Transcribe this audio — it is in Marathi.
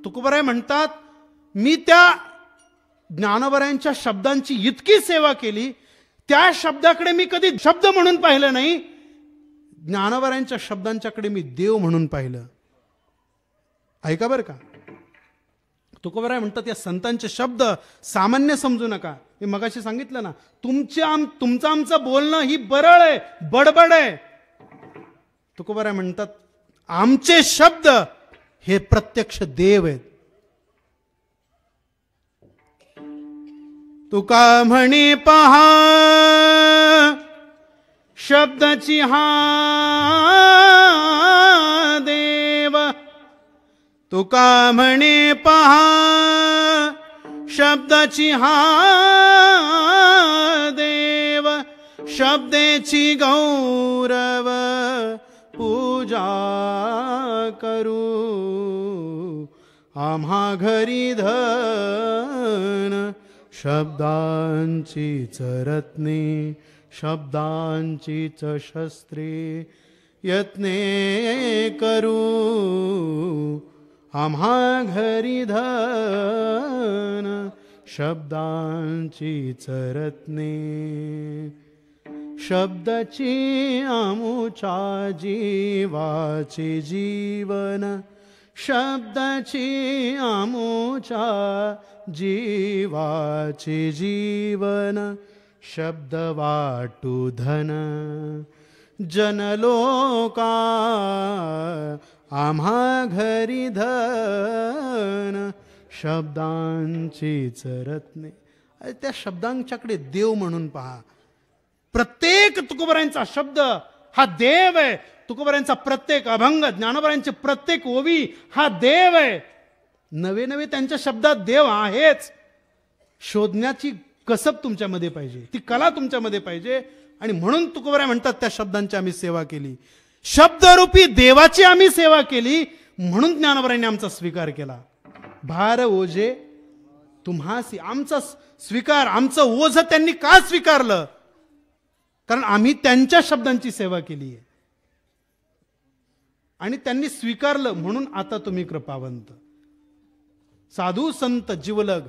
तुकोबराय म्हणतात, मी त्या ज्ञानोबरायांच्या शब्दांची इतकी सेवा केली, त्या शब्दाकडे मी कधी शब्द म्हणून पाहिलं नाही, ज्ञानोबरायांच्या शब्दांच्याकडे मी देव म्हणून पाहिलं. ऐका बरं का, तुकोबराय म्हणतात या संतांचे शब्द सामान्य समजू नका. मी मगाशी सांगितलं ना, तुमचं आमचं बोलणं ही बरळ आहे, बडबड आहे. तुकोबराय म्हणतात आमचे शब्द हे प्रत्यक्ष देव आहेत. तुका म्हणे पहा शब्दाची हा देव, तुका म्हणे पहा शब्दाची हा देव, शब्देची गौरव पूजा करू, आम्हा घरी धन शब्दांचीच रत्ने, शब्दांचीच शस्त्रे यत्ने करू, आम्हा घरी धन शब्दांचीच रत्ने. शब्दाची आमुच्या जीवाचे जीवन, शब्दाची आमुच्या जीवाचे जीवन, शब्द वाटू धन जनलोका, आम्हा घरी धन शब्दांचीच रत्ने. त्या शब्दांच्याकडे देव म्हणून पहा. प्रत्येक तुकोबरायांचा शब्द हा देव आहे. तुकोबरायांचा प्रत्येक अभंग, ज्ञानोबरायांची प्रत्येक ओवी हा देव आहे. नवे नवे त्यांच्या शब्दात देव आहेच. शोधण्याची कसब तुमच्यामध्ये पाहिजे, ती कला तुमच्यामध्ये पाहिजे. आणि म्हणून तुकोबराय म्हणतात त्या शब्दांची आम्ही सेवा केली, शब्दरूपी देवाची आम्ही सेवा केली, म्हणून ज्ञानोबरायांनी आमचा स्वीकार केला. भार ओझे तुम्हासी, आमचा स्वीकार, आमचं ओझ त्यांनी का स्वीकारलं? कारण आम्ही त्यांच्या शब्दांची सेवा केली आहे आणि त्यांनी स्वीकारलं, म्हणून आता तुम्ही कृपावंत. साधू संत जिवलग